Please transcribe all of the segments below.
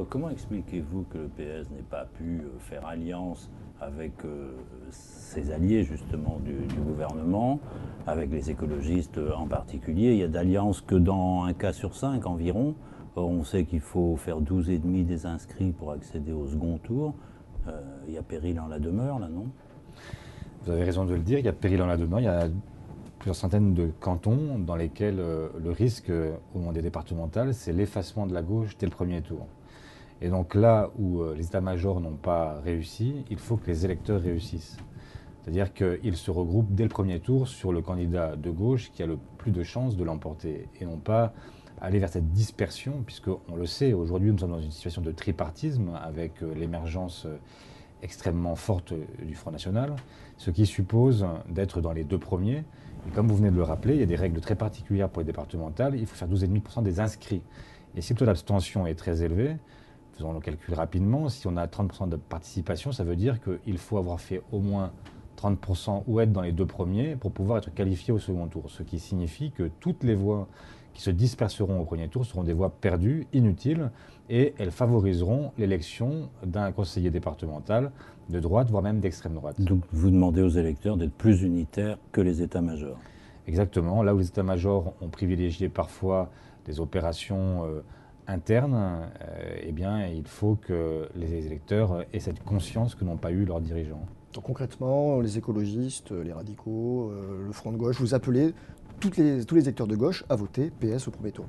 comment expliquez-vous que le PS n'ait pas pu faire alliance avec ses alliés justement du gouvernement, avec les écologistes en particulier? Il y a d'alliance que dans un cas sur 5 environ. Or, on sait qu'il faut faire 12,5 des inscrits pour accéder au second tour. Il y a péril en la demeure, là, non? Vous avez raison de le dire, il y a péril en la demeure. Il y a plusieurs centaines de cantons dans lesquels le risque au moment des départementales, c'est l'effacement de la gauche dès le premier tour. Et donc là où les états-majors n'ont pas réussi, il faut que les électeurs réussissent. C'est-à-dire qu'ils se regroupent dès le premier tour sur le candidat de gauche qui a le plus de chances de l'emporter, et non pas aller vers cette dispersion, puisqu'on le sait, aujourd'hui nous sommes dans une situation de tripartisme avec l'émergence extrêmement forte du Front National, ce qui suppose d'être dans les deux premiers. Et comme vous venez de le rappeler, il y a des règles très particulières pour les départementales, il faut faire 12,5% des inscrits. Et si le taux d'abstention est très élevé, faisons le calcul rapidement, si on a 30% de participation, ça veut dire qu'il faut avoir fait au moins 30% ou être dans les deux premiers pour pouvoir être qualifié au second tour. Ce qui signifie que toutes les voix qui se disperseront au premier tour seront des voix perdues, inutiles, et elles favoriseront l'élection d'un conseiller départemental de droite, voire même d'extrême droite. Donc vous demandez aux électeurs d'être plus unitaires que les états-majors. Exactement. Là où les états-majors ont privilégié parfois des opérations internes, eh bien, il faut que les électeurs aient cette conscience que n'ont pas eu leurs dirigeants. Donc concrètement, les écologistes, les radicaux, le Front de gauche, vous appelez tous les électeurs de gauche à voter PS au premier tour.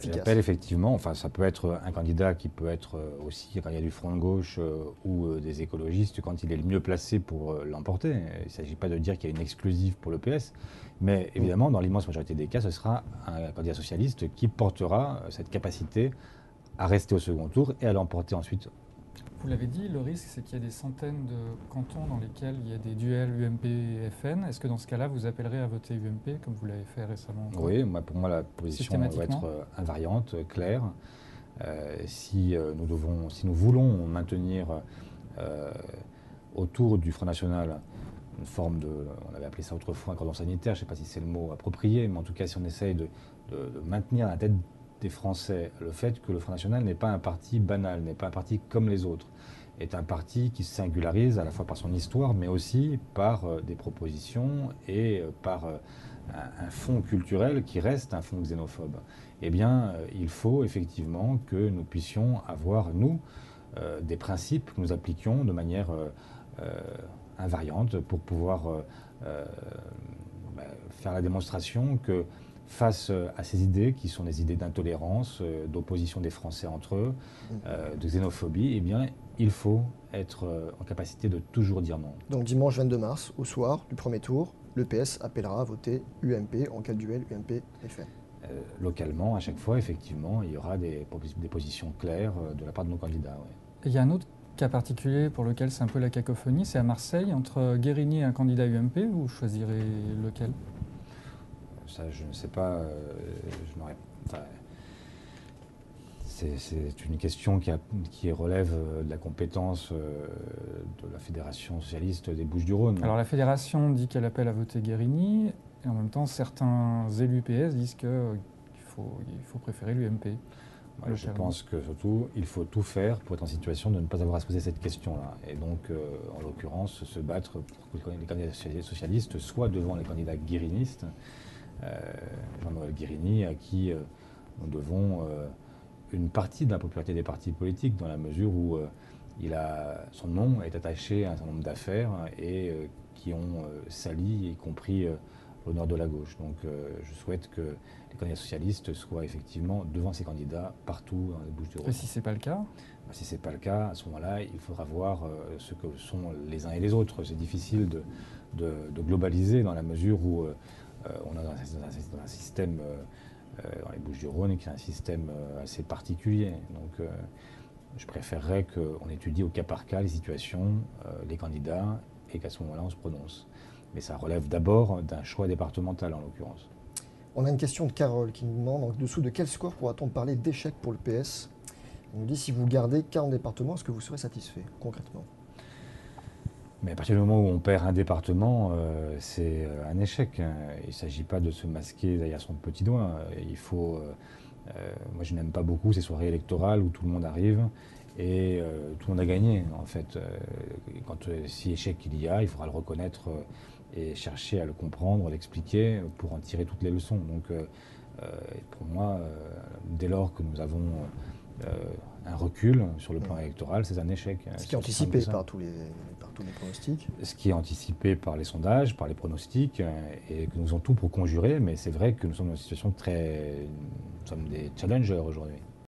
J'appelle effectivement, enfin ça peut être un candidat qui peut être aussi, quand il y a du Front de gauche ou des écologistes, quand il est le mieux placé pour l'emporter. Il ne s'agit pas de dire qu'il y a une exclusive pour le PS, mais évidemment, dans l'immense majorité des cas, ce sera un candidat socialiste qui portera cette capacité à rester au second tour et à l'emporter ensuite. Vous l'avez dit, le risque, c'est qu'il y a des centaines de cantons dans lesquels il y a des duels UMP et FN. Est-ce que dans ce cas-là, vous appellerez à voter UMP, comme vous l'avez fait récemment? Oui, pour moi, la position doit être invariante, claire. Si nous voulons maintenir autour du Front National une forme de, on avait appelé ça autrefois un cordon sanitaire, je ne sais pas si c'est le mot approprié, mais en tout cas, si on essaye de maintenir à la tête des Français le fait que le Front National n'est pas un parti banal, n'est pas un parti comme les autres, est un parti qui se singularise à la fois par son histoire, mais aussi par des propositions et par un fond culturel qui reste un fond xénophobe. Eh bien, il faut effectivement que nous puissions avoir, nous, des principes que nous appliquions de manière invariante pour pouvoir faire la démonstration que face à ces idées qui sont des idées d'intolérance, d'opposition des Français entre eux, de xénophobie, eh bien, il faut être en capacité de toujours dire non. Donc dimanche 22 mars, au soir du premier tour, le PS appellera à voter UMP en cas de duel UMP-FN. Localement, à chaque fois, effectivement, il y aura des positions claires de la part de nos candidats. Ouais. Il y a un autre cas particulier pour lequel c'est un peu la cacophonie, c'est à Marseille, entre Guérini et un candidat UMP, vous choisirez lequel? Ça, je ne sais pas. C'est une question qui relève de la compétence de la Fédération socialiste des Bouches-du-Rhône. Alors la Fédération dit qu'elle appelle à voter Guérini, et en même temps, certains élus PS disent qu'il faut préférer l'UMP. Je pense que surtout, il faut tout faire pour être en situation de ne pas avoir à se poser cette question-là. Et donc, en l'occurrence, se battre pour que les candidats socialistes soient devant les candidats guérinistes. Jean-Noël Guérini, à qui nous devons une partie de la popularité des partis politiques, dans la mesure où son nom est attaché à un certain nombre d'affaires et qui ont sali, y compris l'honneur de la gauche. Donc je souhaite que les candidats socialistes soient effectivement devant ces candidats partout dans les Bouches-du-Rhône. Et si ce n'est pas le cas? Si ce n'est pas le cas, à ce moment-là, il faudra voir ce que sont les uns et les autres. C'est difficile de globaliser dans la mesure où on est dans un système dans les Bouches-du-Rhône qui est un système assez particulier. Donc je préférerais qu'on étudie au cas par cas les situations, les candidats, et qu'à ce moment-là on se prononce. Mais ça relève d'abord d'un choix départemental en l'occurrence. On a une question de Carole qui nous demande en dessous de quel score pourra-t-on parler d'échec pour le PS? Elle nous dit si vous gardez 40 départements, est-ce que vous serez satisfait concrètement? Mais à partir du moment où on perd un département, c'est un échec. Il ne s'agit pas de se masquer derrière son petit doigt. Il faut Moi, je n'aime pas beaucoup ces soirées électorales où tout le monde arrive et tout le monde a gagné. En fait, si échec il y a, il faudra le reconnaître et chercher à le comprendre, l'expliquer pour en tirer toutes les leçons. Donc, pour moi, dès lors que nous avons un recul sur le plan électoral, c'est un échec. Ce qui est anticipé par tous les pronostics. Ce qui est anticipé par les sondages, par les pronostics, et que nous avons tout pour conjurer, mais c'est vrai que nous sommes dans une situation nous sommes des challengers aujourd'hui.